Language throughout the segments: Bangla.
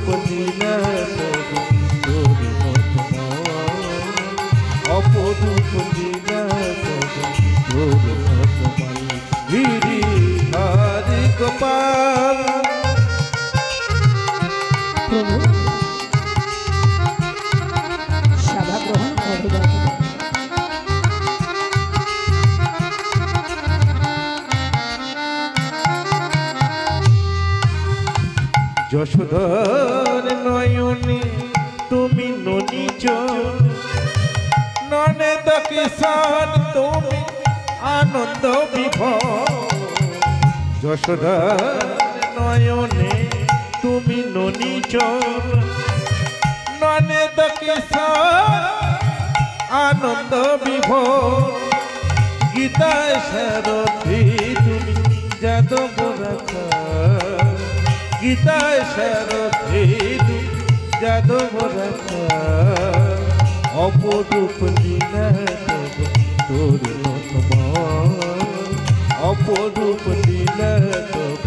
অপরূপ লীলা তোর অপরূপ লীলা তোর গিরিধারী গোপাল। প্রভু সভা গ্রহণ করবে। যশোধর নয়নে তুমি ননিচ ননেদ কিশোর তুমি আনন্দ বিভোর। যশোধর নয়নে তুমি ননিচ ননেদ কিশোর আনন্দ বিভোর। গীতায় সারথি তুমি যাদব রাখা। গীতায় সারথি তুমি যাদব রাখা। অপরূপ লীলা তোর অপরূপ লীলা তোর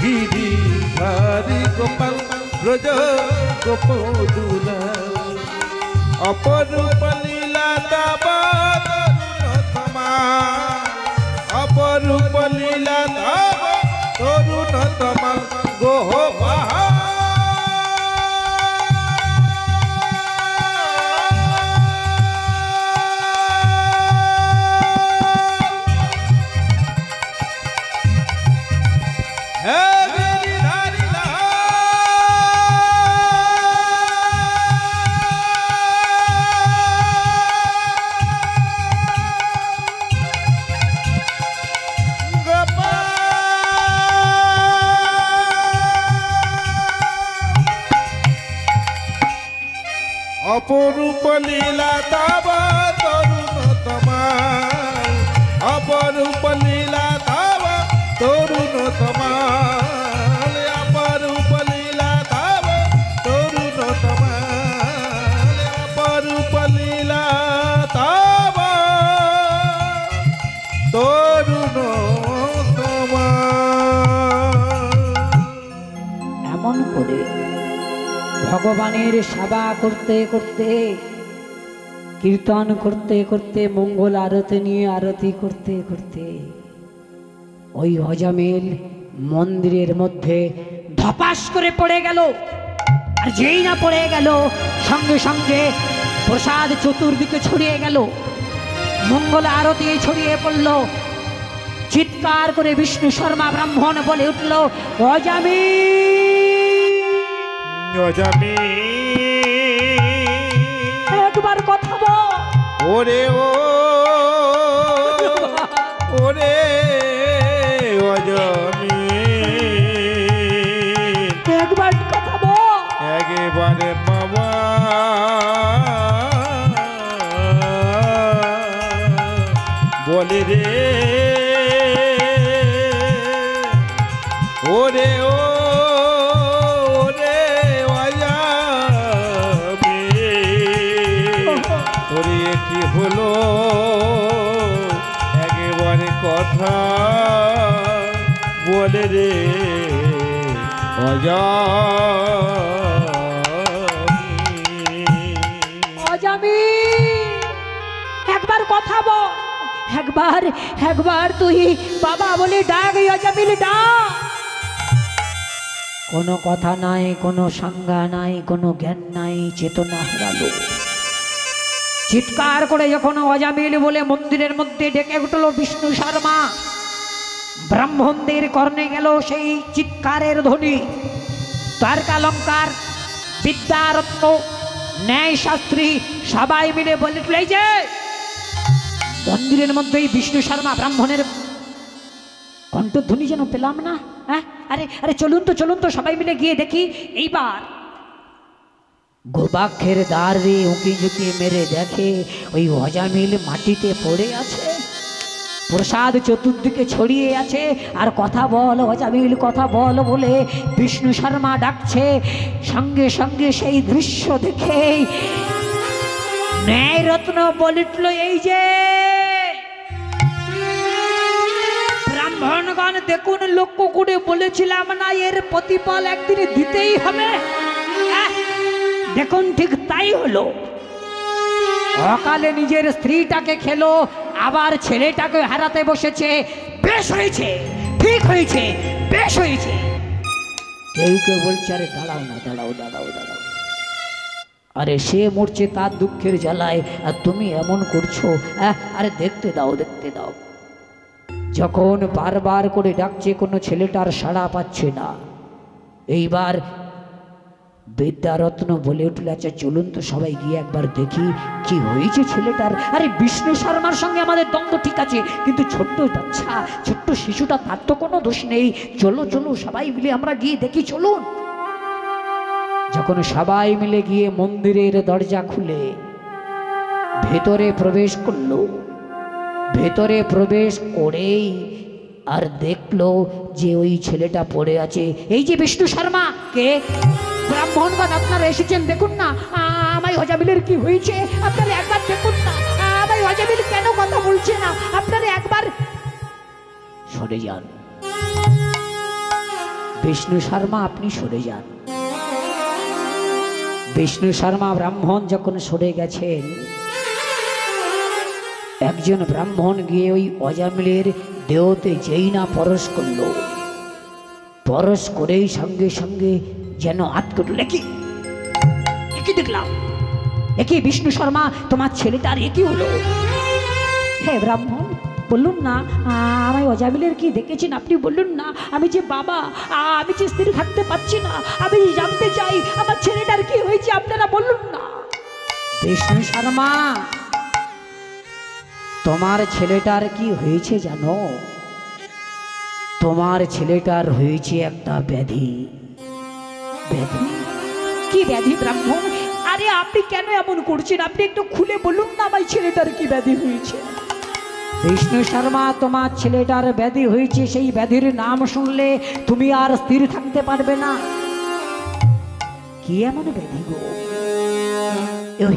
গিরিধারী গোপাল ব্রজ গোপদুলা। অপরূপ লীলা তব তরুণতমা। অপরূপ লীলা তব তরুণতমা গোহ বাহা। অপরূপ লীলা তব তরুণতমা। অপরূপ লীলা তব তরুণতমা। অপরূপ লীলা তব তরুণতমা। অপরূপ লীলা তব তরুণতমা। এমন করে ভগবানের সেবা করতে করতে, কীর্তন করতে করতে, মঙ্গল আরতি নিয়ে আরতি করতে করতে ওই অজামিল মন্দিরের মধ্যে ধপাস করে পড়ে গেল। আর যেই না পড়ে গেল, সঙ্গে সঙ্গে প্রসাদ চতুর্দিকে ছড়িয়ে গেল, মঙ্গল আরতি ছড়িয়ে পড়ল। চিৎকার করে বিষ্ণু শর্মা ব্রাহ্মণ বলে উঠল, একবার কথা বল। ওরে ও ওরে অজামিল, একবার কথা বল। একেবারে বাবা বলে রে। ওরে ও কি হলো একেবারে কথা বলে রে অজামিল, একবার কথা বল। একবার একবার তুই বাবা বলে ডাক, অজামিল ডাক। কোনো কথা নাই, কোনো সংজ্ঞা নাই, কোনো জ্ঞান নাই, চেতনা হারালো। চিৎকার করে যখন অজামিল বলে মন্দিরের মধ্যে ডেকে উঠল বিষ্ণু শর্মা, ব্রাহ্মণদের কর্ণে গেল সেই চিৎকারের ধ্বনি। তর্কালঙ্কার, বিদ্যারত্ন, ন্যায় শাস্ত্রী সবাই মিলে বলে উঠল, এই যে মন্দিরের মধ্যেই বিষ্ণু শর্মা ব্রাহ্মণের কণ্ঠধ্বনি যেন পেলাম না। হ্যাঁ, আরে আরে চলুন তো সবাই মিলে গিয়ে দেখি। এইবার গোবাক্ষের দ্বারে উঁকি ঝুঁকি মেরে দেখে ওই অজামিল মাটিতে পড়ে আছে, প্রসাদ চতুর্দিকে ছড়িয়ে আছে। আর কথা বল অজামিল, কথা বল বলে বিষ্ণু শর্মা ডাকছে। সঙ্গে সঙ্গে সেই দৃশ্য দেখে ন্যায়রত্ন বলিটল, এই যে ব্রাহ্মণগণ দেখুন, লক্ষ্য করে বলেছিলাম না এর প্রতিফল একদিন দিতেই হবে। দেখুন ঠিক তাই হলো। অকালে নিজের স্ত্রীটাকে খেলো, আবার ছেলেটাকে হারাতে বসেছে। বেশ হয়েছে, ঠিক হয়েছে, বেশ হয়েছে। কেউ কেউ বলছে আরে দাঁড়াও না, দাঁড়াও দাঁড়াও দাঁড়াও, আরে সে মরছে তার দুঃখের জ্বালায় আর তুমি এমন করছো। আরে দেখতে দাও, দেখতে দাও। যখন বারবার করে ডাকছে কোনো ছেলেটার সাড়া পাচ্ছে না, এইবার বিদ্যারত্ন বলে উঠলে আচ্ছা চলুন তো সবাই গিয়ে একবার দেখি কি হয়েছে ছেলেটার। আরে বিষ্ণু শর্মার সঙ্গে আমাদের দ্বন্দ্ব ঠিক আছে, কিন্তু ছোট্ট বাচ্চা, ছোট্ট শিশুটা, তার তো কোনো দোষ নেই। চলো চলো সবাই মিলে আমরা গিয়ে দেখি, চলুন। যখন সবাই মিলে গিয়ে মন্দিরের দরজা খুলে ভেতরে প্রবেশ করলো, ভেতরে প্রবেশ করেই আর দেখলো যে ওই ছেলেটা পড়ে আছে। এই যে বিষ্ণু শর্মা, কে? ব্রাহ্মণগণ আপনারা এসেছেন, দেখুন না আমায় অজামিলের কি হয়েছে, আপনারা একবার দেখুন না আমায় অজামিল কেন কথা বলছে না, আপনারা একবার সরে যান। বিষ্ণু শর্মা আপনি সরে যান। বিষ্ণু শর্মা ব্রাহ্মণ যখন সরে গেছেন, একজন ব্রাহ্মণ গিয়ে ওই অজামিলের দেহতে যেই না পরশ করল, পরশ করেই সঙ্গে সঙ্গে যেন আটকে কি একই দেখলাম, একই বিষ্ণু শর্মা তোমার ছেলেটার একই হলো। হে ব্রাহ্মণ, বলুন না আমায় অজামিলের কি দেখেছেন আপনি বলুন না। আমি যে বাবা, আমি যে স্ত্রী থাকতে পারছি না, আমি জানতে চাই আমার ছেলেটার কি হয়েছে, আপনারা বলুন না। বিষ্ণু শর্মা, তোমার ছেলেটার কি হয়েছে জানো? তোমার ছেলেটার হয়েছে একটা ব্যাধি। ব্যাধি? কি ব্যাধি ব্রাহ্মণ? আরে আপনি কেন এমন করছেন, আপনি একটু খুলে বলুন না আমার ছেলেটার কি ব্যাধি হয়েছে। বিষ্ণু শর্মা, তোমার ছেলেটার ব্যাধি হয়েছে, সেই ব্যাধির নাম শুনলে তুমি আর স্থির থাকতে পারবে না। কি এমন ব্যাধি গো?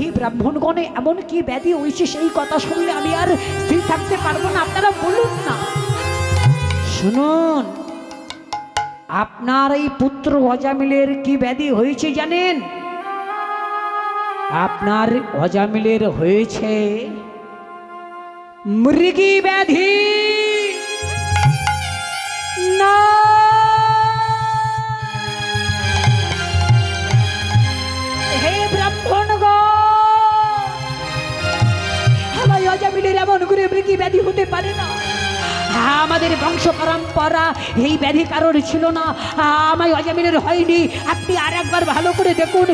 এই ব্রাহ্মণগণে এমন কি ব্যাধি হয়েছে সেই কথা শুনলে আমি আর স্থির থাকতে পারবো না, আপনারা বলুন না। শুনুন, আপনার এই পুত্র অজামিলের কি ব্যাধি হয়েছে জানেন? আপনার অজামিলের হয়েছে মৃগী ব্যাধি। না, হে ব্রাহ্মণগণ, আমার অজামিলের এমন করে মৃগী ব্যাধি হতে পারে না। আমাদের বংশ পরম্পরা এই ব্যাধি কারোর ছিল না, আমায় অজামিলের হয়নি। আপনি আর একবার ভালো করে দেখুন,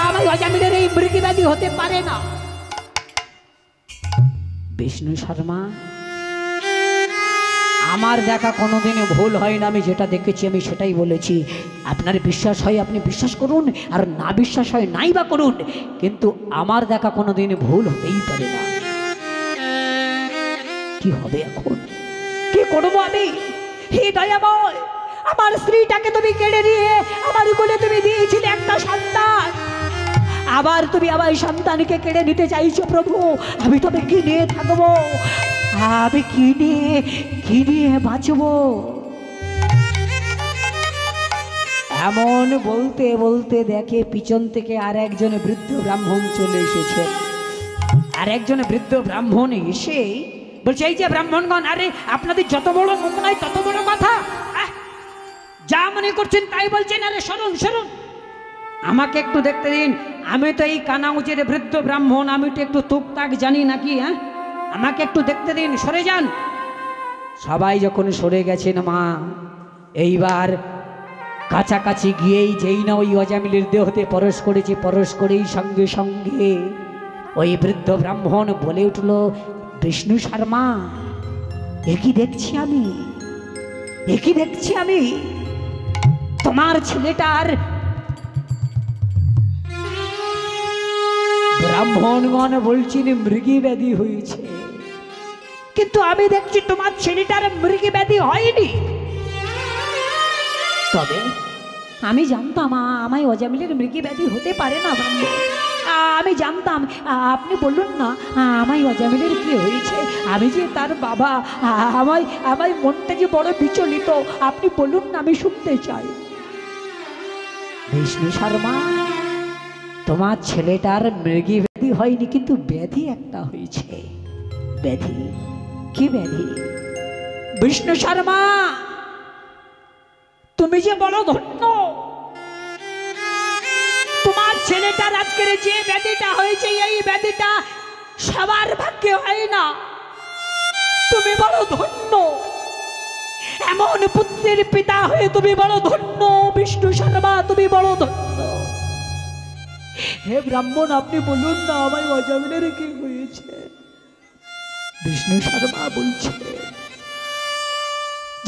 আমায় অজামিলের এই মৃগী ব্যাধি হতে পারে না। বিষ্ণু শর্মা, আমার দেখা কোনোদিনও ভুল হয় না, আমি যেটা দেখেছি আমি সেটাই বলেছি। আপনার বিশ্বাস হয় আপনি বিশ্বাস করুন, আর না বিশ্বাস হয় নাই বা করুন, কিন্তু আমার দেখা কোনোদিন ভুল হতেই পারে না। কি হবে এখন, কি করবো আমি? হে দয়াময়, আমার স্ত্রীটাকে তুমি কেড়ে নিয়ে আমার কোলে তুমি দিয়েছিলে একটা সন্তান, আবার তুমি আমার সন্তানকে কেড়ে নিতে চাইছো প্রভু। আমি তবে কি নিয়ে থাকবো, আমি কি নিয়ে বাঁচবো? এমন বলতে বলতে দেখে পিছন থেকে আর একজন বৃদ্ধ ব্রাহ্মণ চলে এসেছে। আর একজন বৃদ্ধ ব্রাহ্মণ এসে বলছে, এই যে ব্রাহ্মণগণ, আরে আপনাদের যত বড় মুখ নাই তত বড় কথা, যা মনে করছেন তাই বলছেন। আরে সরুন সরুন, আমাকে একটু দেখতে দিন, আমি তো এই কানাউচের বৃদ্ধ ব্রাহ্মণ, আমি তো একটু টুকটাক জানি নাকি, আমাকে একটু দেখতে দিন, সরে যান। সবাই যখন সরে গেছেন মা, এইবার কাছাকাছি গিয়েই যেই না ওই অজামিলের দেহতে পরশ করেছে, পরশ করেই সঙ্গে সঙ্গে ওই বৃদ্ধ ব্রাহ্মণ বলে উঠল, বিষ্ণু শর্মা, একই দেখছি আমি, একই দেখছি আমি, তোমার ছেলেটার। ব্রাহ্মণগণ বলছেন মৃগী ব্যাধি হয়েছে, কিন্তু আমি দেখছি তোমার ছেলেটার মৃগী ব্যাধি হয়নি। তবে আমি জানতাম আমায় অজামিলের মৃগী ব্যাধি হতে পারে না ব্রাহ্মণ, আমি জানতাম। আপনি বলুন না আমায় অজামিলের কি হয়েছে, আমি যে তার বাবা, আমায় মনটা যে বড় বিচলিত, আপনি বলুন না, আমি শুনতে চাই। বিষ্ণু শর্মা, তোমার ছেলেটার মৃগী ব্যাধি হয়নি, কিন্তু ব্যাধি একটা হয়েছে। ব্যাধি? কি ব্যাধি? বিষ্ণু শর্মা, তুমি যে বড় ধন্য, তোমার ছেলেটার আজকের যে ব্যাধিটা হয়েছে, এই ব্যাধিটা সবার ভাগ্যে হয় না। তুমি বড় ধন্য, এমন পুত্রের পিতা হয়ে তুমি বড় ধন্য। বিষ্ণু শর্মা, তুমি বড় ধন্য। হে ব্রাহ্মণ, আপনি বলুন না আমায় অজামিলের কি হয়েছে? বিষ্ণু শর্মা বলছে,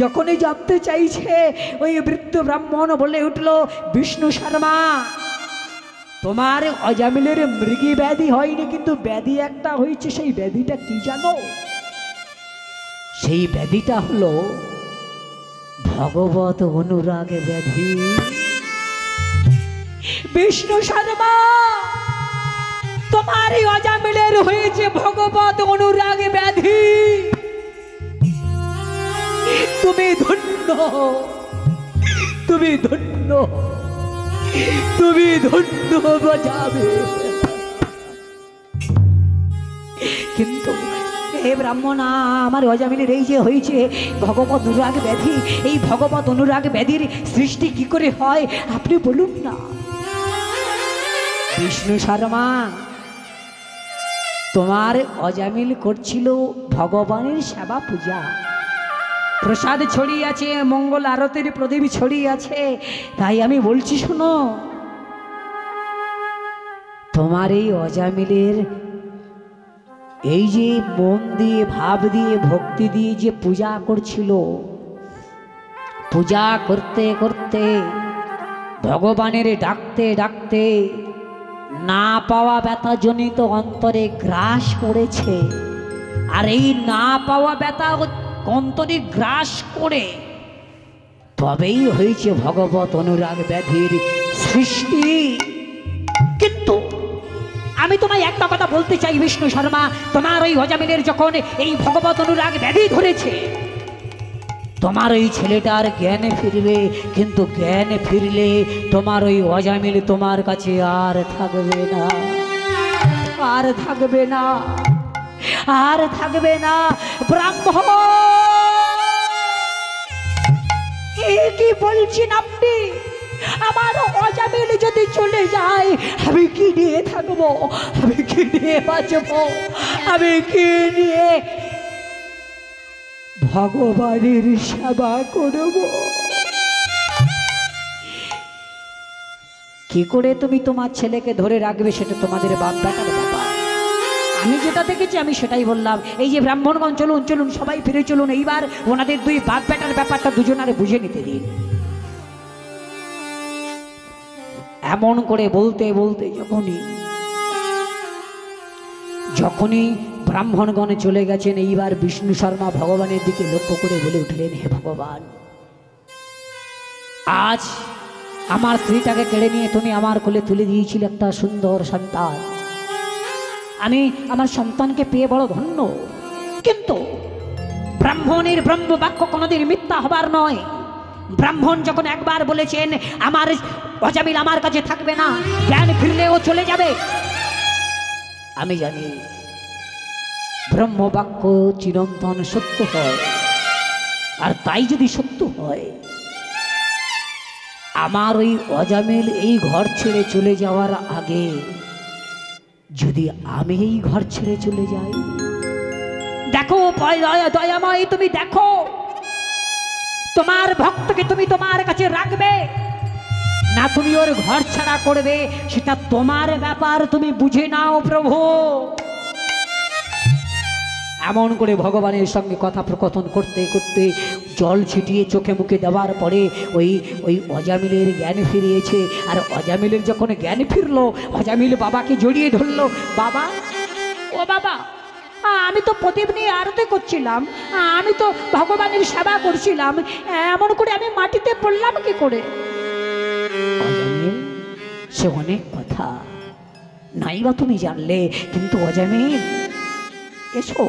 যখনই জানতে চাইছে, ওই বৃদ্ধ ব্রাহ্মণ বলে উঠল, বিষ্ণু শর্মা, তোমার অজামিলের মৃগী ব্যাধি হয়নি, কিন্তু ব্যাধি একটা হয়েছে। সেই ব্যাধিটা কি জানো? সেই ব্যাধিটা হলো ভগবত অনুরাগ ব্যাধি। বিষ্ণু শর্মা, তোমার এই অজামিলের হয়েছে ভগবত অনুরাগ ব্যাধি। তুমি ধন্য, তুমি ধন্য, তুমি ধন্য বাজাবে। কিন্তু হে ব্রাহ্মণ, আমার অজামিলের এই যে হয়েছে ভগবত অনুরাগ ব্যাধি, এই ভগবত অনুরাগ ব্যাধির সৃষ্টি কি করে হয় আপনি বলুন না। বিষ্ণু শর্মা, তোমার অজামিল করছিল ভগবানের সেবা পূজা, প্রসাদ ছড়িয়ে আছে, মঙ্গল আরতির প্রদীপ ছড়িয়ে আছে। তাই আমি বলছি, শোনো, তোমার এই অজামিলের এই যে মন দিয়ে, ভাব দিয়ে, ভক্তি দিয়ে যে পূজা করছিল, পূজা করতে করতে, ভগবানের ডাকতে ডাকতে না পাওয়া ব্যথা জনিত অন্তরে গ্রাস করেছে। আর এই না পাওয়া ব্যথা অন্তরে গ্রাস করে তবেই হয়েছে ভগবত অনুরাগ ব্যাধির সৃষ্টি। কিন্তু আমি তোমায় একটা কথা বলতে চাই বিষ্ণু শর্মা, তোমার ওই অজামিলের যখন এই ভগবত অনুরাগ ব্যাধি ধরেছে, তোমার ওই ছেলেটার জ্ঞানে ফিরবে, কিন্তু জ্ঞানে ফিরলে তোমার ওই অজামিল তোমার কাছে আর থাকবে না, আর থাকবে না, আর থাকবে না। ব্রাহ্মণ, কি বলছেন আপনি? আমার অজামিল যদি চলে যায়, আমি কি নিয়ে থাকবো? আমি কি নিয়ে বাঁচবো? আমি কি নিয়ে ভগবানের সেবা করব? কি করে তুমি তোমার ছেলেকে ধরে রাখবে সেটা তোমাদের বাপ বেটার ব্যাপার। আমি যেটা দেখেছি আমি সেটাই বললাম। এই যে ব্রাহ্মণগণ, চলুন চলুন, সবাই ফিরে চলুন। এইবার ওনাদের দুই বাপ বেটার ব্যাপারটা দুজনারে বুঝে নিতে দিন। এমন করে বলতে বলতে যখনই ব্রাহ্মণগণে চলে গেছেন, এইবার বিষ্ণু শর্মা ভগবানের দিকে লক্ষ্য করে বলে উঠলেন, হে ভগবান, আজ আমার স্ত্রীটাকে কেড়ে নিয়ে তুমি আমার কোলে তুলে দিয়েছিলে একটা সুন্দর সন্তান। আমি আমার সন্তানকে পেয়ে বড় ধন্য। কিন্তু ব্রাহ্মণের ব্রহ্মবাক্য কোনোদিন মিথ্যা হবার নয়। ব্রাহ্মণ যখন একবার বলেছেন আমার অজামিল আমার কাছে থাকবে না, জ্ঞান ফিরলে ও চলে যাবে, আমি জানি ব্রহ্মবাক্য চিরন্তন সত্য হয়। আর তাই যদি সত্য হয়, আমার ওই অজামিল এই ঘর ছেড়ে চলে যাওয়ার আগে যদি আমি এই ঘর ছেড়ে চলে যাই, দেখো দয়াময়, তুমি দেখো তোমার ভক্তকে তুমি তোমার কাছে রাখবে না তুমি ওর ঘর ছাড়া করবে, সেটা তোমার ব্যাপার, তুমি বুঝে নাও প্রভু। এমন করে ভগবানের সঙ্গে কথা প্রকথন করতে করতে জল ছিটিয়ে চোখে মুখে দেওয়ার পরে ওই অজামিলের জ্ঞান ফিরিয়েছে। আর অজামিলের যখন জ্ঞান ফিরলো, অজামিল বাবাকে জড়িয়ে ধরলো। বাবা, ও বাবা, আমি তো প্রদীপ নিয়ে আরতি করছিলাম, আমি তো ভগবানের সেবা করছিলাম, এমন করে আমি মাটিতে পড়লাম কি করে? অজামিল সে অনেক কথা, নাই বা তুমি জানলে, কিন্তু অজামিল এসো,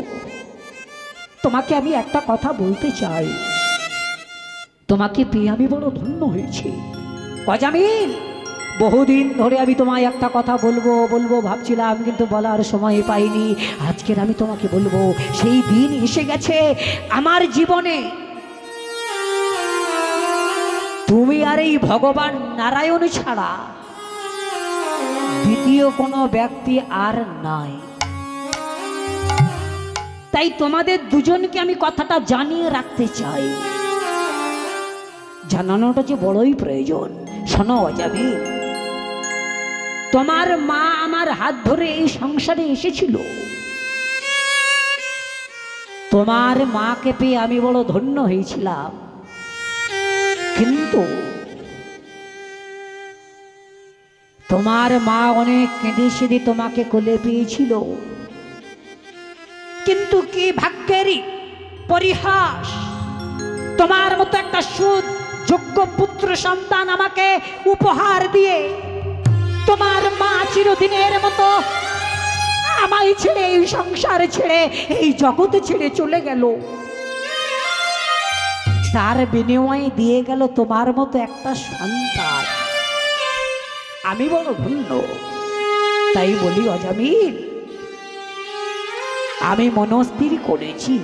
তোমাকে আমি একটা কথা বলতে চাই। তোমাকে পেয়ে আমি বড় ধন্য হয়েছি অজামিল। বহুদিন ধরে আমি তোমায় একটা কথা বলবো বলবো ভাবছিলাম, কিন্তু বলার সময় পাইনি। আজকের আমি তোমাকে বলবো, সেই দিন এসে গেছে আমার জীবনে। তুমি আর এই ভগবান নারায়ণ ছাড়া দ্বিতীয় কোনো ব্যক্তি আর নাই। তাই তোমাদের দুজনকে আমি কথাটা জানিয়ে রাখতে চাই, জানানোটা যে বড়ই প্রয়োজন। শোনো অজামিল, তোমার মা আমার হাত ধরে এই সংসারে এসেছিল। তোমার মাকে পেয়ে আমি বড় ধন্য হয়েছিলাম, কিন্তু তোমার মা অনেক কেঁদে সেদে তোমাকে কোলে পেয়েছিল। কিন্তু কি ভাগ্যেরই পরিহাস, তোমার মতো একটা সুযোগ্য পুত্র সন্তান আমাকে উপহার দিয়ে তোমার মা চিরদিনের মতো আমায় ছেড়ে, এই সংসার ছেড়ে, এই জগৎ ছেড়ে চলে গেল। তার বিনিময়ে দিয়ে গেল তোমার মতো একটা সন্তান। আমি বড় ধন্য। তাই বলি অজামিল, আমি মনস্থির করেছি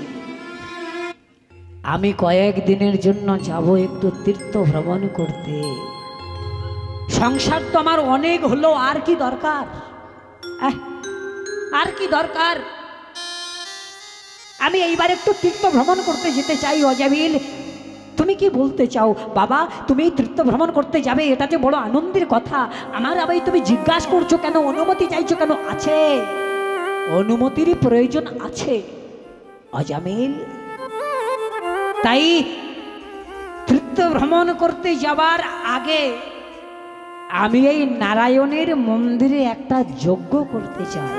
আমি কয়েকদিনের জন্য যাব একটু তীর্থ ভ্রমণ করতে। সংসার তো আমার অনেক হলো, আর কি দরকার? আর কি দরকার? আমি এইবার একটু তীর্থ ভ্রমণ করতে যেতে চাই অজামিল। তুমি কি বলতে চাও বাবা? তুমি তীর্থ ভ্রমণ করতে যাবে, এটা যে বড় আনন্দের কথা। আমার আবার তুমি জিজ্ঞাসা করছো কেন, অনুমতি চাইছো কেন? আছে, অনুমতির প্রয়োজন আছে অজামিল। তাই তীর্থ ভ্রমণ করতে যাবার আগে আমি এই নারায়ণের মন্দিরে একটা যজ্ঞ করতে চাই।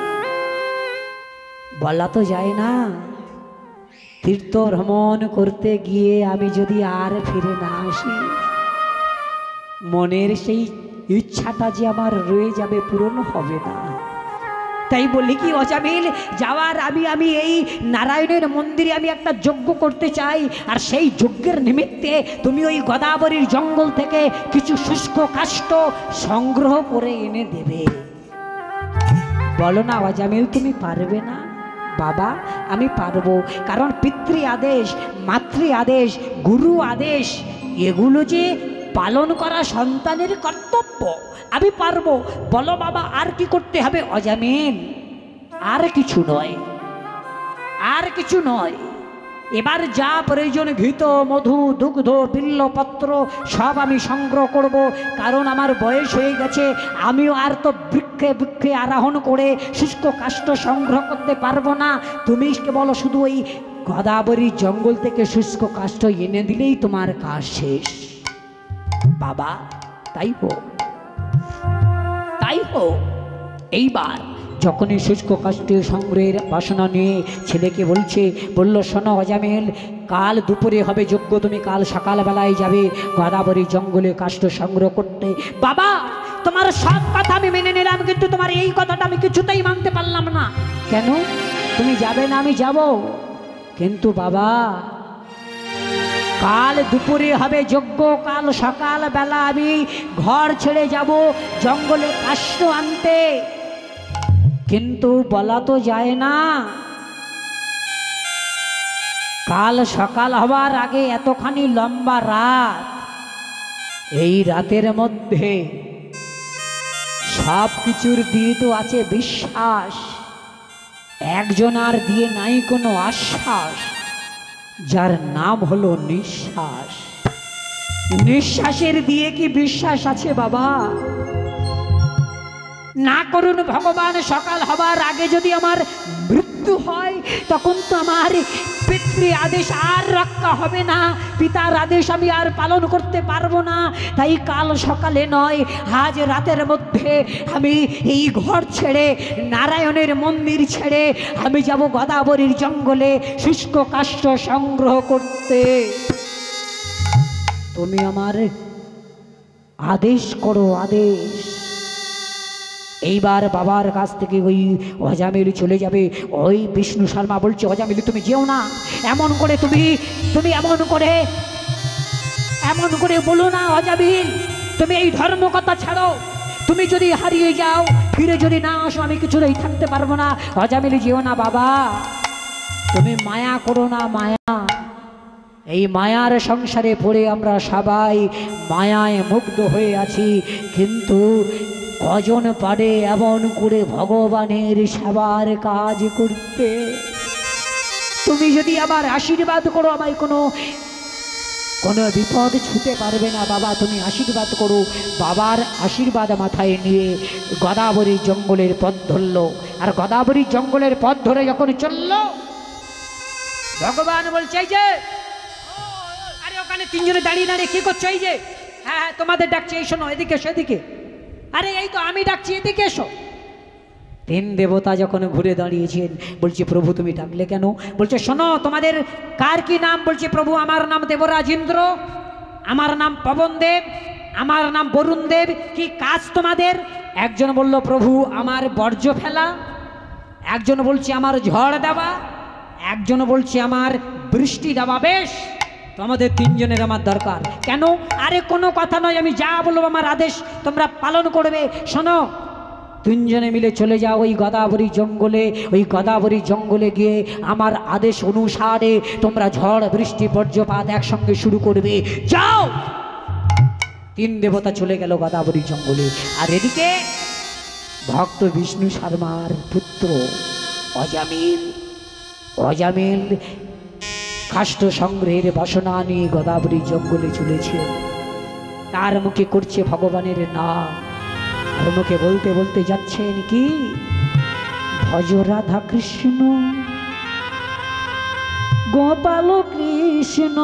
বলা তো যায় না, তীর্থ ভ্রমণ করতে গিয়ে আমি যদি আর ফিরে না আসি, মনের সেই ইচ্ছাটা যে আমার রয়ে যাবে, পূরণ হবে না। তাই বলি কি অজামিল, যাওয়ার আমি এই নারায়ণের মন্দিরে আমি একটা যজ্ঞ করতে চাই। আর সেই যজ্ঞের নিমিত্তে তুমি ওই গোদাবরীর জঙ্গল থেকে কিছু শুষ্ক কাষ্ঠ সংগ্রহ করে এনে দেবে। বলো না অজামিল, তুমি পারবে না? বাবা আমি পারবো, কারণ পিতৃ আদেশ, মাতৃ আদেশ, গুরু আদেশ, এগুলো যে পালন করা সন্তানের কর্তব্য। আমি পারবো। বলো বাবা, আর কি করতে হবে? অজামিল, আর কিছু নয়, আর কিছু নয়। এবার যা প্রয়োজন, ঘৃত, মধু, দুগ্ধ, বিল্লপত্র সব আমি সংগ্রহ করব, কারণ আমার বয়স হয়ে গেছে। আমিও আর তো বৃক্ষে বৃক্ষে আরোহণ করে শুষ্ক কাষ্ঠ সংগ্রহ করতে পারবো না। তুমি কেবল শুধু ওই গোদাবরী জঙ্গল থেকে শুষ্ক কাষ্ঠ এনে দিলেই তোমার কাজ শেষ। বাবা তাই হোক, তাই হোক। এইবার যখনই শুষ্ক কাষ্ঠে সংগ্রহের বাসনা নিয়ে ছেলেকে বলল শোনো অজামিল, কাল দুপুরে হবে যজ্ঞ, তুমি কাল সকালবেলায় যাবে গোদাবরী জঙ্গলে কাষ্ঠ সংগ্রহ করতে। বাবা তোমার সব কথা আমি মেনে নিলাম, কিন্তু তোমার এই কথাটা আমি কিছুতেই মানতে পারলাম না। কেন? তুমি যাবে না, আমি যাব, কিন্তু বাবা কাল দুপুরে হবে যজ্ঞ, কাল সকালবেলা আমি ঘর ছেড়ে যাব জঙ্গলে কাষ্ঠ আনতে। কিন্তু বলা তো যায় না, কাল সকাল হবার আগে এতখানি লম্বা রাত, এই রাতের মধ্যে সব কিছুর দিয়ে তো আছে বিশ্বাস, একজন আর দিয়ে নাই কোনো আশ্বাস, যার নাম হলো নিঃশ্বাস। নিঃশ্বাসের দিয়ে কি বিশ্বাস আছে বাবা? না করুন ভগবান, সকাল হবার আগে যদি আমার মৃত্যু হয়, তখন তো আমার পিতৃ আদেশ আর রক্ষা হবে না, পিতার আদেশ আমি আর পালন করতে পারবো না। তাই কাল সকালে নয়, আজ রাতের মধ্যে আমি এই ঘর ছেড়ে, নারায়ণের মন্দির ছেড়ে আমি যাব গোদাবরীর জঙ্গলে শুষ্ক কাষ্ঠ সংগ্রহ করতে। তুমি আমার আদেশ করো, আদেশ। এইবার বাবার কাছ থেকে ওই অজামিল চলে যাবে। ওই বিষ্ণু শর্মা বলছে, অজামিল তুমি যেও না, এমন করে তুমি এমন করে বলো না অজামিল, তুমি এই ধর্ম কথা ছাড়ো, তুমি যদি হারিয়ে যাও, ফিরে যদি না আসো, আমি কিছুতেই থাকতে পারবো না। অজামিল যেও না বাবা, তুমি মায়া করো না, মায়া। এই মায়ার সংসারে পড়ে আমরা সবাই মায়ায় মুগ্ধ হয়ে আছি, কিন্তু কজন পারে এমন করে ভগবানের সেবার কাজ করতে? তুমি যদি আমার আশীর্বাদ করো, আমায় কোনো বিপদ ছুতে পারবে না বাবা, তুমি আশীর্বাদ করো। বাবার আশীর্বাদ মাথায় নিয়ে গোদাবরী জঙ্গলের পথ ধরল। আর গোদাবরী জঙ্গলের পথ ধরে যখন চলল, ভগবান বলছে, এই যে আরে ওখানে তিনজনে দাঁড়িয়ে দাঁড়িয়ে কি করছো? এই যে হ্যাঁ হ্যাঁ তোমাদের ডাকছি, এই শোনো, এদিকে সেদিকে। আরে এই তো আমি ডাকছি, এদিকে এসো। তিন দেবতা যখন ঘুরে দাঁড়িয়েছেন, বলছে প্রভু তুমি ডাকলে কেন? বলছে শোনো, তোমাদের কার কি নাম? বলছে প্রভু আমার নাম দেবরাজ ইন্দ্র, আমার নাম পবন দেব, আমার নাম বরুণ দেব। কি কাজ তোমাদের? একজন বলল প্রভু আমার বর্জ্য ফেলা, একজন বলছে আমার ঝড় দেওয়া, একজন বলছে আমার বৃষ্টি দেওয়া। বেশ, তোমাদের তিনজনের আমার দরকার। কেন? আরে কোনো কথা নয়, আমি যা বলবো আমার আদেশ তোমরা পালন করবে। শোনো, তিনজনে মিলে চলে যাও ওই গোদাবরী জঙ্গলে। ওই গোদাবরী জঙ্গলে গিয়ে আমার আদেশ অনুসারে তোমরা ঝড় বৃষ্টি বজ্রপাত একসঙ্গে শুরু করবে। যাও। তিন দেবতা চলে গেল গোদাবরী জঙ্গলে। আর এদিকে ভক্ত বিষ্ণু শর্মার পুত্র অজামিল কাষ্ঠ সংগ্রহের বাসনা নিয়ে গোদাবরী জঙ্গলে চলেছে। তার মুখে করছে ভগবানের নাম, আর মুখে বলতে বলতে যাচ্ছেন কি, ভজ রাধা কৃষ্ণ গোপাল কৃষ্ণ,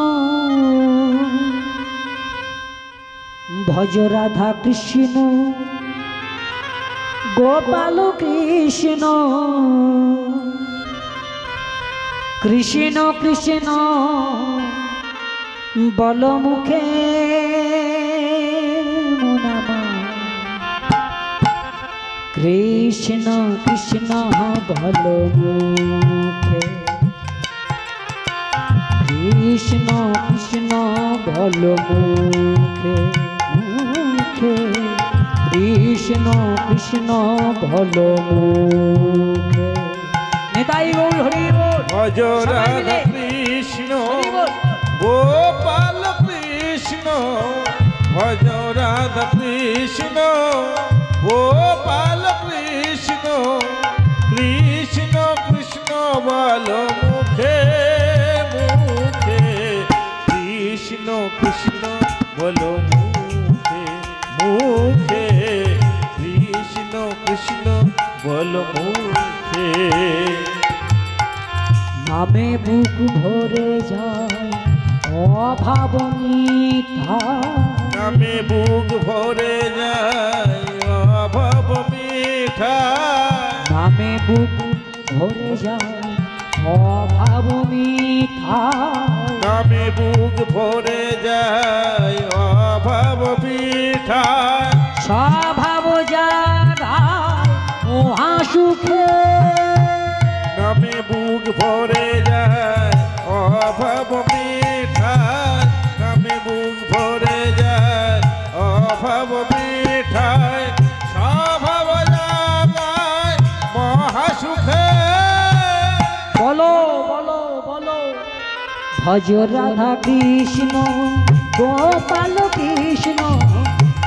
ভজ রাধা কৃষ্ণ গোপাল কৃষ্ণ, কৃষ্ণ কৃষ্ণ বল মুখে মুনামা, কৃষ্ণ কৃষ্ণ বল মুখে, কৃষ্ণ কৃষ্ণ বল মুখে মুখে, কৃষ্ণ কৃষ্ণ বল মুখে। নেতাই গৌর হরি বল। ভজ রাধা কৃষ্ণ গোপাল কৃষ্ণ, ভজ রাধা কৃষ্ণ গোপাল কৃষ্ণ, কৃষ্ণ কৃষ্ণ বল মুখে মুখে, কৃষ্ণ কৃষ্ণ বল মুখে মুখে, কৃষ্ণ কৃষ্ণ বল মুখে। নামে বুক ভরে যায় অভাব মিঠা, নামে বুক ভরে যায় অভাব মিঠা, নামে বুক ভরে যায় অভাব মিঠা, নামে বুক ভরে যায় অভাব মিঠা, স্বভাব জাগায় মহা সুখে, নামে বুক ভরে যায় অভাব মিঠা, নামে বুক ভরে যায় অভাব মিঠা, স্বভাব জাগায় মহা সুখে। বলো বলো বলো। ভজ রাধা কৃষ্ণ গোপাল কৃষ্ণ,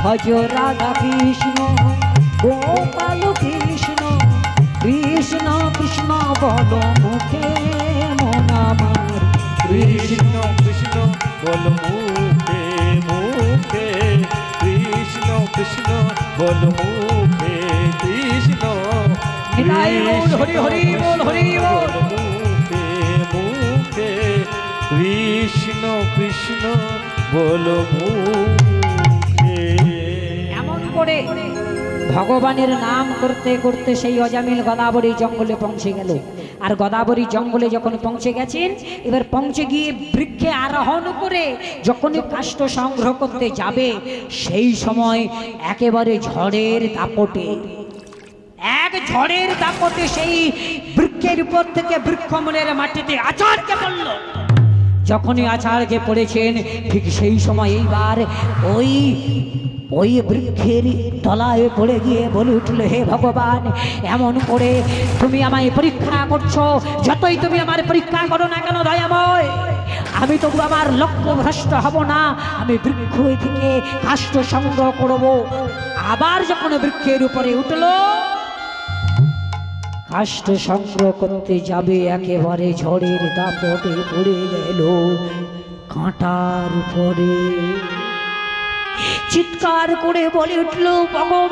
ভজ রাধা কৃষ্ণ গোপাল কৃষ্ণ, কৃষ্ণ কৃষ্ণ বল মুখে মন আমার, কৃষ্ণ কৃষ্ণ বল মুখে মুখে, কৃষ্ণ কৃষ্ণ বল মুখে, কৃষ্ণ নিতাই গৌর হরি হরি বল হরি বল। মুখে মুখে, কৃষ্ণ কৃষ্ণ বল মুখে। এমন করে ভগবানের নাম করতে করতে সেই অজামিল গোদাবরী জঙ্গলে পৌঁছে গেল। আর গোদাবরী জঙ্গলে যখন পৌঁছে গেছেন, এবার পৌঁছে গিয়ে বৃক্ষে আরোহণ করে যখন কাষ্ঠ সংগ্রহ করতে যাবে, সেই সময় একেবারে ঝড়ের দাপটে ঝড়ের দাপটে সেই বৃক্ষের উপর থেকে বৃক্ষমূলের মাটিতে আছাড়কে পড়ল। যখনই আছাড়কে পড়েছেন ঠিক সেই সময় এইবার ওই ওই বৃক্ষের তলায় পড়ে গিয়ে বলে উঠল, হে ভগবান, এমন করে তুমি আমায় পরীক্ষা করছো, যতই তুমি আমার পরীক্ষা করো না কেন দয়াময়, আমি তবু আমার লক্ষ্য ভ্রষ্ট হব না। আমি বৃক্ষ থেকে কাষ্ঠ সংগ্রহ করব। আবার যখন বৃক্ষের উপরে উঠল, কাষ্ঠ সংগ্রহ করতে যাবে, একেবারে ঝড়ের দাপটে পড়ে গেল কাঁটার উপরে। চিৎকার করে বলে উঠল, ভগবান,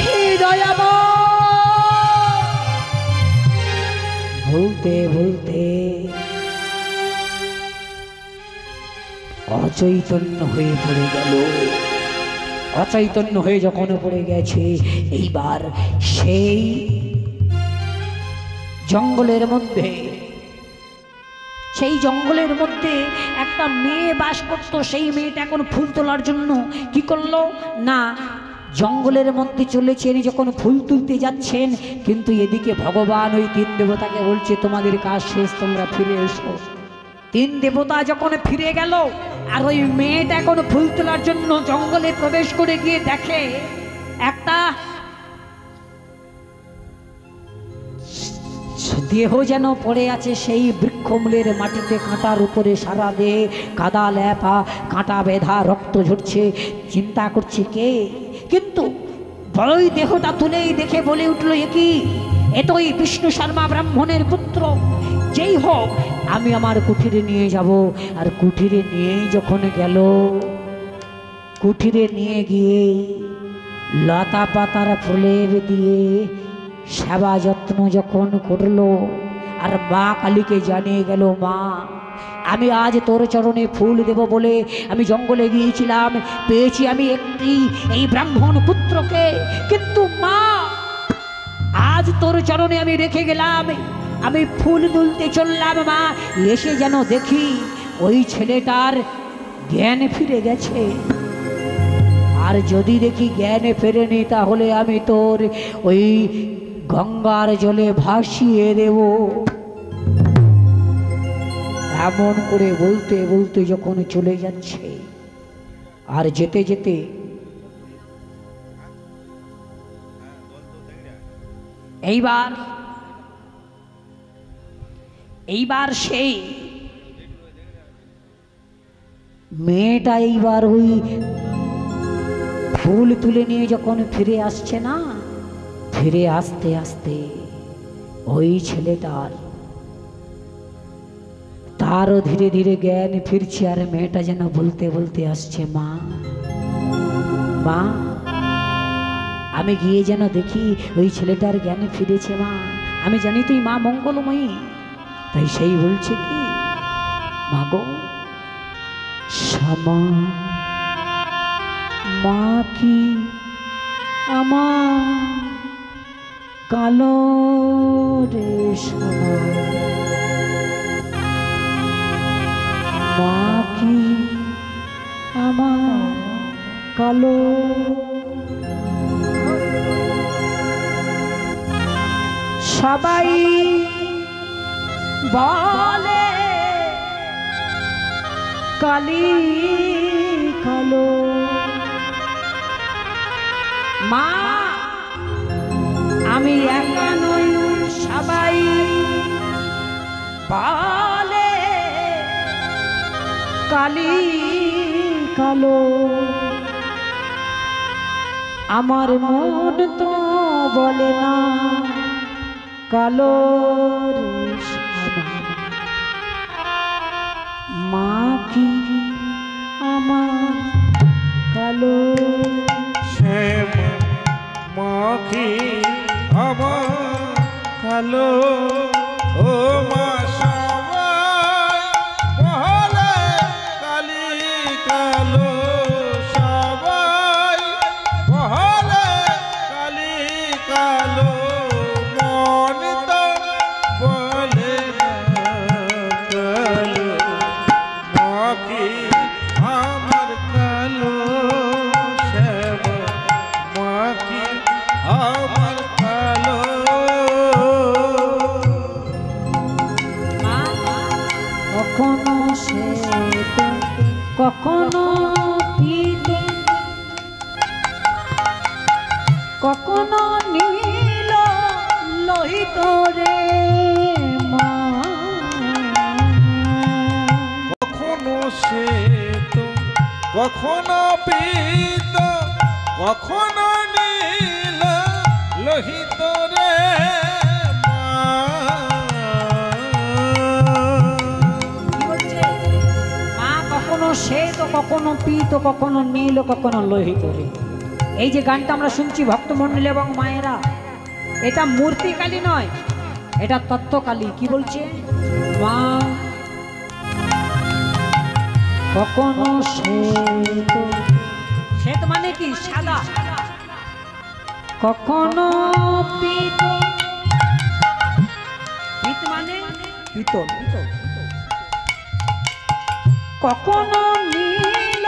হে দয়াময়। বলতে বলতে অচৈতন্য হয়ে পড়ে গেল। অচৈতন্য হয়ে যখন পড়ে গেছে, এইবার সেই জঙ্গলের মধ্যে একটা মেয়ে বাস করতো। সেই মেয়েটা এখন ফুল তোলার জন্য কি করলো না, জঙ্গলের মধ্যে চলেছেন। যখন ফুল তুলতে যাচ্ছেন, কিন্তু এদিকে ভগবান ওই তিন দেবতাকে বলছে, তোমাদের কাজ শেষ, তোমরা ফিরে এসো। তিন দেবতা যখন ফিরে গেল, আর ওই মেয়েটা এখন ফুল তোলার জন্য জঙ্গলে প্রবেশ করে গিয়ে দেখে একটা দেহ যেন পড়ে আছে সেই বৃক্ষমূলের মাটিতে, কাঁটার উপরে সারা দেহে কাদা লেপা, কাঁটা বেঁধা, রক্ত ঝরছে। চিন্তা করছে কে, কিন্তু বড়ই দেহটা তুলেই দেখে বলে উঠল, এ কি, এ তো ওই বিষ্ণু শর্মা ব্রাহ্মণের পুত্র। যেই হোক, আমি আমার কুঠিরে নিয়ে যাব। আর কুঠিরে নিয়েই যখন গেল, কুঠিরে নিয়ে গিয়ে লতা পাতার ফুলের দিয়ে সেবা যত্ন যখন করলো, আর মা কালীকে জানিয়ে গেল, মা, আমি আজ তোর চরণে ফুল দেব বলে আমি জঙ্গলে গিয়েছিলাম, পেয়েছি আমি একটি এই ব্রাহ্মণ পুত্রকে, কিন্তু মা, আজ তোর চরণে আমি রেখে গেলাম, আমি ফুল তুলতে চললাম, মা, এসে যেন দেখি ওই ছেলেটার জ্ঞান ফিরে গেছে। আর যদি দেখি জ্ঞান ফেরেনি, তাহলে আমি তোর ওই গঙ্গার জলে ভাসিয়ে দেব। এমন করে বলতে বলতে যখন চলে যাচ্ছে, আর যেতে যেতে এইবার সেই মেয়েটা এইবার ওই ফুল তুলে নিয়ে যখন ফিরে আসছে না, ফিরে আসতে আসতে ওই ছেলেটার তারও ধীরে ধীরে জ্ঞান ফিরছে। আর মেয়েটা যেন বলতে বলতে আসছে, মা, মা, আমি গিয়ে যেন দেখি ওই ছেলেটার জ্ঞান ফিরেছে। মা, আমি জানি তুই মা মঙ্গলময়ী। তাই সেই বলছে কি, মা গো, শ্যামা, মা কি আমার কালো রে, শ্যামা, মা কি আমার কালো। সবাই বলে কালি কালো, মা, আমি একা নই, সবাই বলে কালি কালো। আমার মন তো বলে না কালো রে, শ্যামা, মা কি আমার কালো। শ্যামা, মা কি আমার কালো, ও মা সবাই বলে কালি কালো, সবাই বলে কালি কালো, মন তো বলে না কালো, মা কখনো পীত কখনো নীল লোহিত রে মা। কখনো শ্বেত কখনো পীত কখনো নীল লোহিত রে মা। কি বলছে? মা কখনো শ্বেত কখনো পীত কখনো নীল কখনো লোহিত রে। এই যে গানটা আমরা শুনছি ভক্তমণ্ডলী এবং মায়েরা, এটা মূর্তিকালী নয়, এটা তত্ত্বকালী। কি বলছে? মা কখনো শ্বেত, শ্বেত মানে কি? সাদা। কখনো পীত, পীত মানে পিতল, কখনো নীল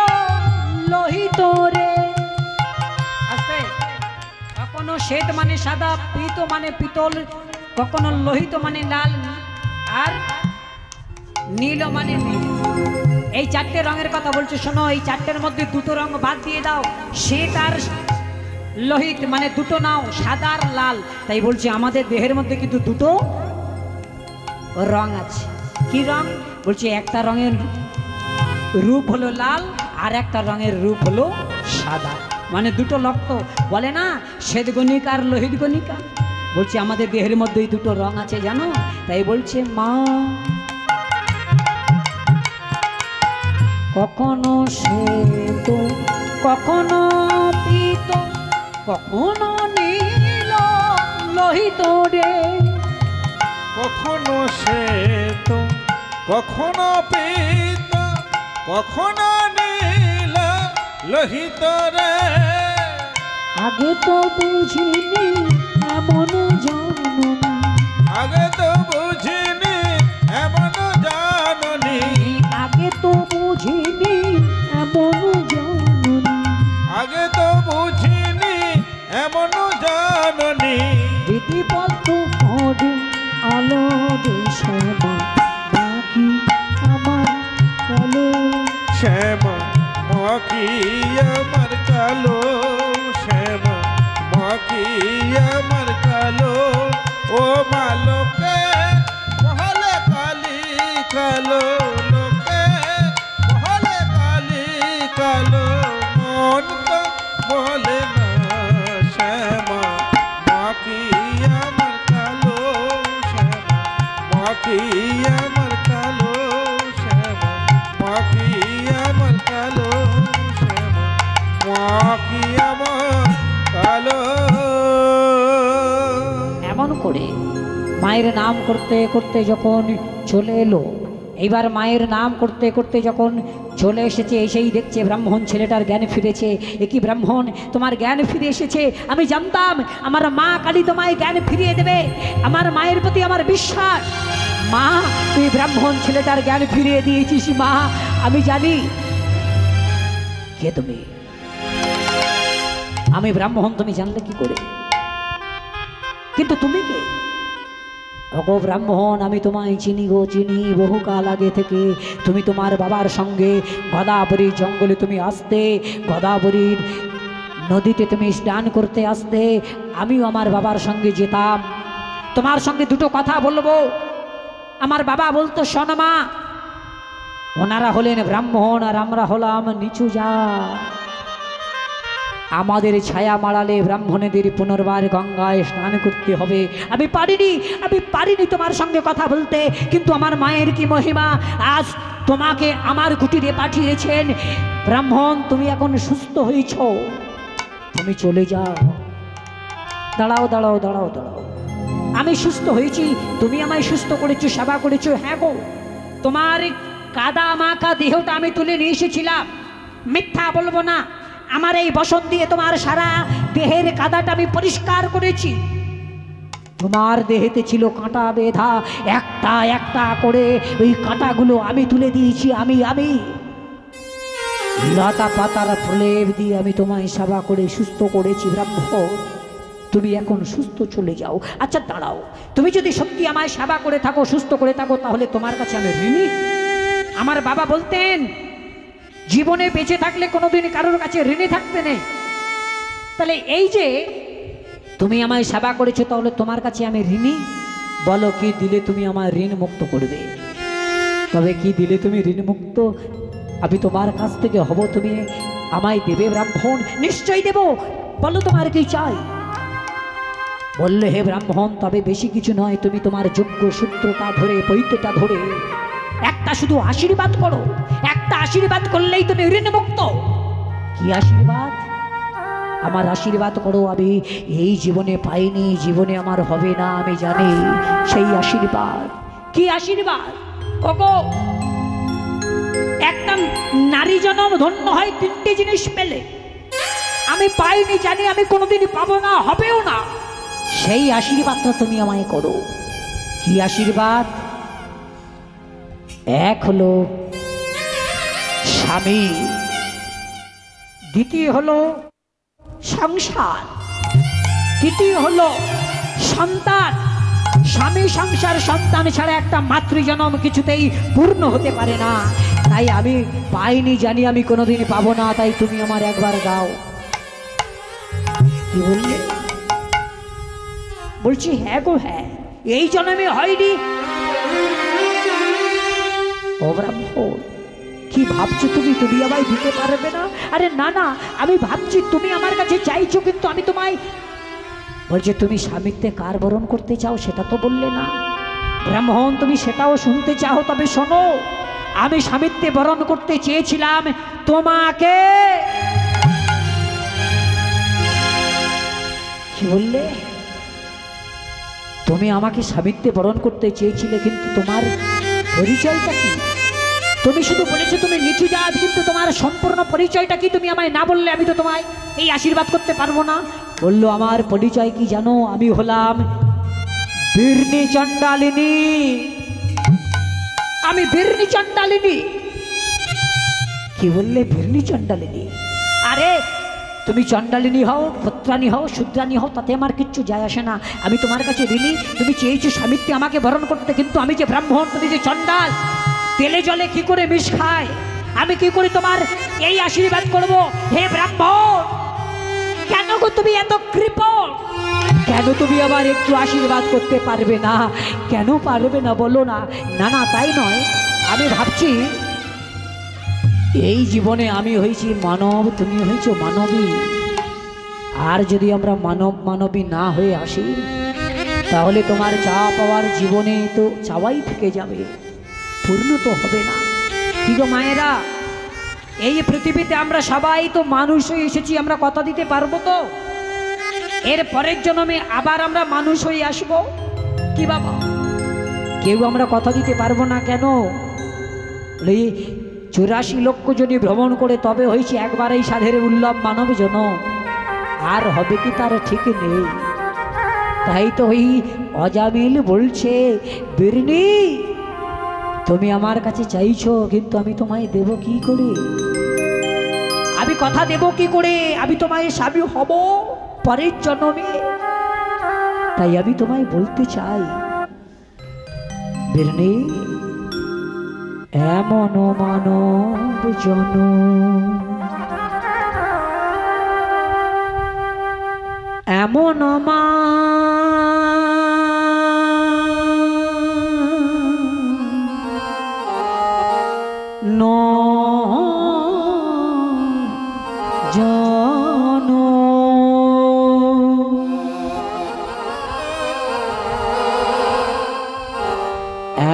লোহিত রে। আস্তে। কখনো শ্বেত মানে সাদা, পীত মানে পিতল, কখনো লোহিত মানে লাল, আর নীল মানে নীল। এই চারটে রঙের কথা বলছে, শোনো। এই চারটের মধ্যে দুটো রং বাদ দিয়ে দাও, শ্বেত আর লোহিত মানে দুটো নাও, সাদা আর লাল। তাই বলছে আমাদের দেহের মধ্যে কিন্তু দুটো রং আছে। কি রং? বলছে একটা রঙের রূপ হলো লাল, আর একটা রঙের রূপ হলো সাদা, মানে দুটো লক্ষ। বলে না শ্বেত গণিকা আর লোহিত গণিকা, বলছে আমাদের দেহের মধ্যে দুটো রং আছে, জানো? তাই বলছে মা কখনো শ্বেত কখনো পীত কখনো নীল লোহিত রে। কখনো শ্বেত কখনো পীত কখনো নীল লোহিত রে। আগে তো বুঝিনি এমন জননী, আগে তো বুঝিনি এমন জাননি, আগে তো বুঝিনি এমন জননী, আগে তো বুঝিনি এমন জাননি। বিধিবদ্ধ করে আলো শ্যামা বাকি আমার কালো। শ্যামা মাকি আমার কালো, শ্যামা মাকি আমার কালো। ও মা লোকে বহলে কালি কালো, লোকে বহলে কালি কালো। মন তো বলে না শ্যামা মাকি আমার কালো, শ্যামা মাকি আমার কালো, শ্যামা মাকি আমার কালো, শ্যামা মাকি আমার কালো। এমন করে মায়ের নাম করতে করতে যখন চলে এলো, এইবার মায়ের নাম করতে করতে যখন চলে এসেছে, এসেই দেখছে ব্রাহ্মণ ছেলেটার জ্ঞান ফিরেছে। এ কি ব্রাহ্মণ, তোমার জ্ঞান ফিরে এসেছে? আমি জানতাম আমার মা কালী তোমায় জ্ঞান ফিরিয়ে দেবে, আমার মায়ের প্রতি আমার বিশ্বাস। মা তুই ব্রাহ্মণ ছেলেটার জ্ঞান ফিরিয়ে দিয়েছিস মা, আমি জানি। কে তুমি? আমি ব্রাহ্মণ, তুমি জানলে কি করে? কিন্তু তুমি কে? ওগো ব্রাহ্মণ, আমি তোমায় চিনি গো, চিনি বহুকাল আগে থেকে। তুমি তোমার বাবার সঙ্গে গদাবরী জঙ্গলে তুমি আসতে, গদাবরীর নদীতে তুমি স্নান করতে আসতে। আমিও আমার বাবার সঙ্গে যেতাম। তোমার সঙ্গে দুটো কথা বলবো। আমার বাবা বলতো, শোনো মা, ওনারা হলেন ব্রাহ্মণ আর আমরা হলাম নিচু জাত। আমাদের ছায়া মাড়ালে ব্রাহ্মণেদের পুনর্বার গঙ্গায় স্নান করতে হবে। আমি পারিনি তোমার সঙ্গে কথা বলতে, কিন্তু আমার মায়ের কি মহিমা, আজ তোমাকে আমার কুটিরে পাঠিয়েছেন। ব্রাহ্মণ, তুমি এখন সুস্থ হয়েছ, তুমি চলে যাও। দাঁড়াও দাঁড়াও দাঁড়াও দাঁড়াও, আমি সুস্থ হয়েছি, তুমি আমায় সুস্থ করেছো, সেবা করেছো। হ্যাঁ গো, তোমার কাদা মাখা দেহটা আমি তুলে নিয়ে এসেছিলাম, মিথ্যা বলবো না। আমার এই বসন দিয়ে তোমার সারা দেহের কাদাটা আমি পরিষ্কার করেছি। তোমার দেহেতে ছিল কাঁটা বেঁধা, একটা একটা করে ওই কাঁটাগুলো আমি তুলে দিয়েছি। আমি লতা পাতার প্রলেপ দিয়ে আমি তোমায় সেবা করে সুস্থ করেছি। ব্রাহ্মণ, তুমি এখন সুস্থ, চলে যাও। আচ্ছা দাঁড়াও, তুমি যদি সত্যি আমায় সেবা করে থাকো, সুস্থ করে থাকো, তাহলে তোমার কাছে আমি ঋণী। আমার বাবা বলতেন, জীবনে বেঁচে থাকলে কোনোদিন কারোর কাছে ঋণী থাকতে নেই। তাহলে এই যে তুমি আমায় সেবা করেছো, তাহলে তোমার কাছে আমি ঋণী? বলো কি দিলে তুমি আমার ঋণ মুক্ত করবে? তবে কি দিলে তুমি ঋণ মুক্ত আমি তোমার কাছ থেকে হব, তুমি আমায় দেবে ব্রাহ্মণ? নিশ্চয়ই দেব। বলো তোমার কি চাই? বললে হে ব্রাহ্মণ, তবে বেশি কিছু নয়, তুমি তোমার যোগ্য সূত্রটা ধরে, পৈতেটা ধরে একটা শুধু আশীর্বাদ করো। একটা আশীর্বাদ করলেই তুমি ঋণ মুক্ত। কি আশীর্বাদ? আমার আশীর্বাদ করো। আমি এই জীবনে পাইনি, জীবনে আমার হবে না, আমি জানি সেই আশীর্বাদ। কি আশীর্বাদ? ওগো, একটা নারী জনম ধন্য হয় তিনটি জিনিস পেলে। আমি পাইনি, জানি আমি কোনোদিন পাবো না, হবেও না। সেই আশীর্বাদটা তুমি আমায় করো। কি আশীর্বাদ? এক হলো স্বামী, দ্বিতীয় হলো সংসার, তৃতীয় হলো সন্তান। স্বামী, সংসার, সন্তান ছাড়া একটা মাতৃজনম কিছুতেই পূর্ণ হতে পারে না। তাই আমি পাইনি, জানি আমি কোনোদিন পাবো না, তাই তুমি আমার একবার দাও। কি বললে? বলছি হ্যাঁ গো হ্যাঁ, এই জন্মে হয়নি। ও ব্রাহ্মণ, কি ভাবছো তুমি? তুমি আমায় দিতে পারবে না? আরে না না, আমি ভাবছি তুমি আমার কাছে চাইছো, কিন্তু আমি তোমায় বলছি তুমি স্বামীত্বে কার বরণ করতে চাও সেটা তো বললে না। ব্রাহ্মণ, তুমি সেটাও শুনতে চাও? তবে শোনো, আমি স্বামীত্বে বরণ করতে চেয়েছিলাম তোমাকে। কি বললে? তুমি আমাকে স্বামীত্বে বরণ করতে চেয়েছিলে, কিন্তু তোমার পরিচয়টা কি? তুমি শুধু বলেছো তুমি নিচু জাত, কিন্তু তোমার সম্পূর্ণ পরিচয়টা কি? তুমি আমায় না বললে আমি তো তোমায় এই আশীর্বাদ করতে পারবো না। বললো আমার পরিচয় কি জানো? আমি হলাম বীরনি চণ্ডালিনী। আমি বীরনি চণ্ডালিনী। কি বললে? বীরনি চণ্ডালিনী? আরে তুমি চণ্ডালিনী হও, পুত্রানী হও, শূদ্রানী হও, তাতে আমার কিচ্ছু যায় আসে না। আমি তোমার কাছে ঋণী। তুমি চেয়েছো স্বামীত্বে আমাকে বরণ করতে, কিন্তু আমি যে ব্রাহ্মণ, তুমি যে চণ্ডাল, তেলে জলে কি করে মিশ খায়, আমি কি করে তোমার এই আশীর্বাদ করব? হে ব্রাহ্মণ, কেন গো তুমি এত কৃপণ? কেন তুমি আবার একটু আশীর্বাদ করতে পারবে না? কেন পারবে না বলো না? না না, তাই নয়, আমি ভাবছি এই জীবনে আমি হয়েছি মানব, তুমি হয়েছো মানবী। আর যদি আমরা মানব মানবী না হয়ে আসি, তাহলে তোমার চা পাওয়ার জীবনে তো চাওয়াই থেকে যাবে, পূর্ণ তো হবে না। কি গো মায়েরা, এই পৃথিবীতে আমরা সবাই তো মানুষ হয়ে এসেছি, আমরা কথা দিতে পারবো তো এর পরের জন্মে আবার আমরা মানুষ হয়ে আসবো? কি বাবা, কেউ আমরা কথা দিতে পারবো না। কেন? 84 লক্ষ জনই ভ্রমণ করে তবে হয়েছে একবারেই সাধের উল্লভ মানব জনম, আর হবে কি তার ঠিক নেই। তাই তো ওই অজামিল বলছে, বীরনি তুমি আমার কাছে চাইছো, কিন্তু আমি তোমায় দেব কি করে? আমি কথা দেব কি করে? আমি তোমায় স্বামী হব পরের জন্মে। তাই আমি তোমায় বলতে চাই, বীরনি এমন মানব জনম, এমন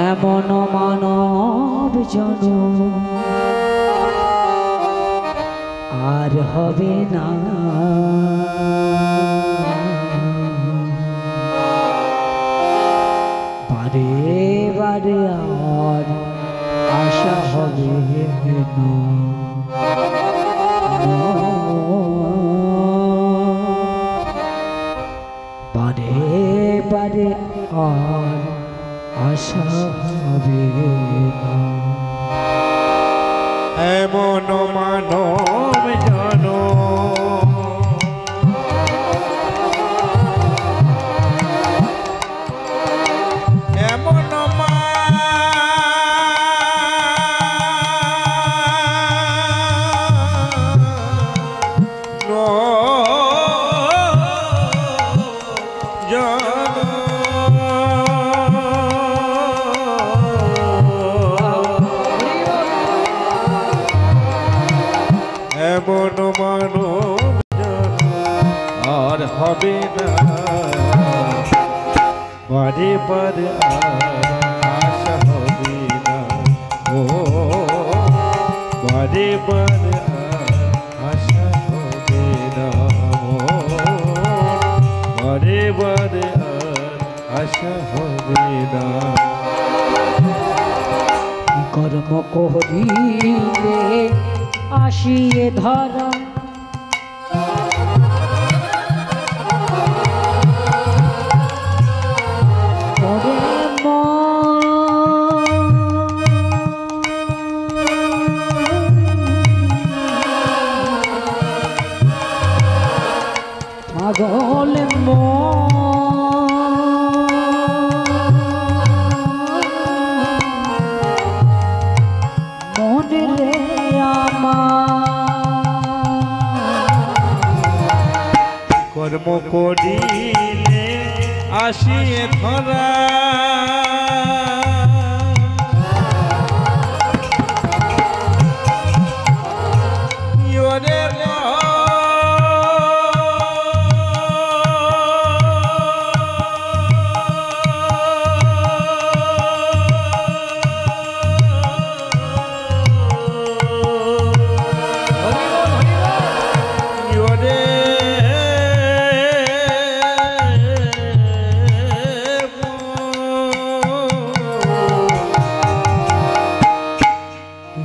এমন মানব জনম আর হবে না। বারে বারে আর আশা হবে না। বারে বারে আর আশা হবে না। এমন মানব জনম এমন এমন মানব জন্ম আর হবে না, বারে বারে আশা হবে না, ও বারে বারে আশা হবে না, বারে বারে আশা হবে না। কর্ম করিলে আসিয়ে ধরা, পাগল মনে রে আমার, কর্ম করিলে আসিয়ে ধরা, ওরে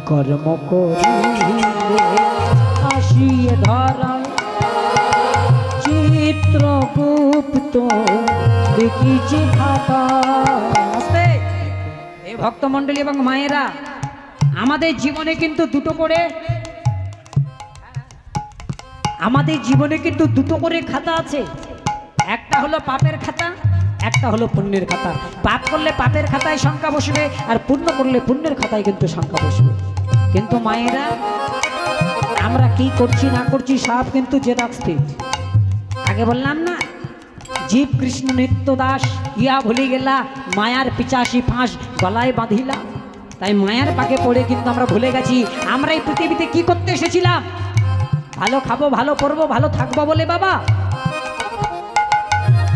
কর্ম করিলে আসিয়ে ধরা, চিত্রগুপ্ত দেখিছে খাতা। এই ভক্তমণ্ডলী এবং মায়েরা, আমাদের জীবনে কিন্তু দুটো করে খাতা আছে। একটা হলো পাপের খাতা, একটা হলো পুণ্যের খাতা। পাপ করলে পাপের খাতায় সংখ্যা বসবে, আর পুণ্য করলে পুণ্যের খাতায় কিন্তু সংখ্যা বসবে। কিন্তু মায়েরা, আমরা কি করছি না করছি সব কিন্তু জেরক্স পেজ। আগে বললাম না, জীব কৃষ্ণ নিত্য দাস, ইয়া ভুলি গেলা মায়ার পিচাসি ফাঁস গলায় বাঁধিলা। তাই মায়ার পাকে পড়ে কিন্তু আমরা ভুলে গেছি আমরা এই পৃথিবীতে কি করতে এসেছিলাম। ভালো খাবো, ভালো পরবো, ভালো থাকবো বলে বাবা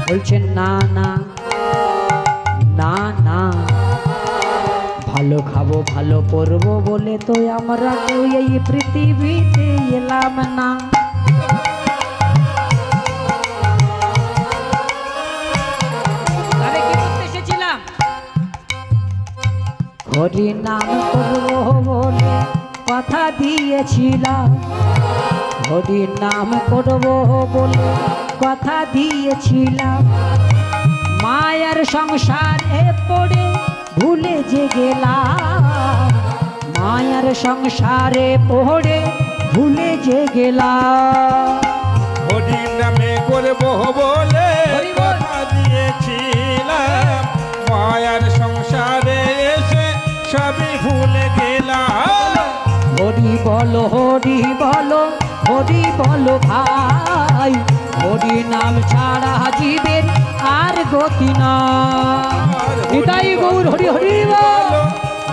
বলছেন না না না না, ভালো খাবো ভালো পরবো বলে তো আমরা কেউ এই পৃথিবীতে এলাম না। তবে কি করতে এসেছিলাম? হরি নাম করবো বলে কথা দিয়েছিলাম, হরি নাম করবো বলে কথা দিয়েছিলাম। মায়ার সংসারে পড়ে ভুলে যে গেলাম, মায়ার সংসারে পড়ে ভুলে যে গেলাম। হরি নামে করবো বলে কথা দিয়েছিলাম, মায়ার সংসারে এসে সবই ভুলে গেলাম। হরি বলো হরি বলো হরি বলো ভাই, হরি নাম ছাড়া জীবের আর গতি নাই। এটাই গৌর হরি হরি বলো,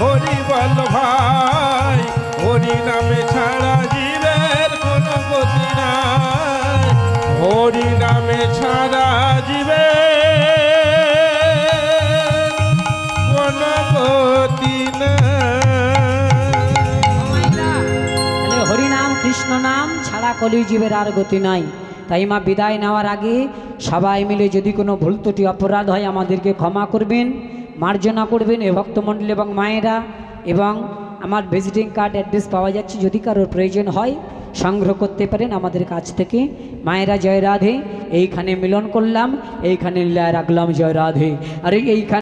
হরি বল ভাই, হরি নামে ছাড়া জীবের কোনো গতি নাই, হরি নামে ছাড়া জীবের কোনো গতি নাই। হরি নাম কৃষ্ণ নাম ছাড়া কলি জীবের আর গতি নাই। তাই মা বিদায় নেওয়ার আগে সবাই মিলে যদি কোনো ভুল ত্রুটি অপরাধ হয় আমাদেরকে ক্ষমা করবেন, মার্জনা করবেন। এ ভক্তমণ্ডলী এবং মায়েরা, এবং আমার ভিজিটিং কার্ড অ্যাড্রেস পাওয়া যাচ্ছে, যদি কারোর প্রয়োজন হয় সংগ্রহ করতে পারেন আমাদের কাছ থেকে। মায়েরা জয় রাধে। এইখানে মিলন করলাম, এইখানে রাখলাম জয় রাধে। আর এইখানে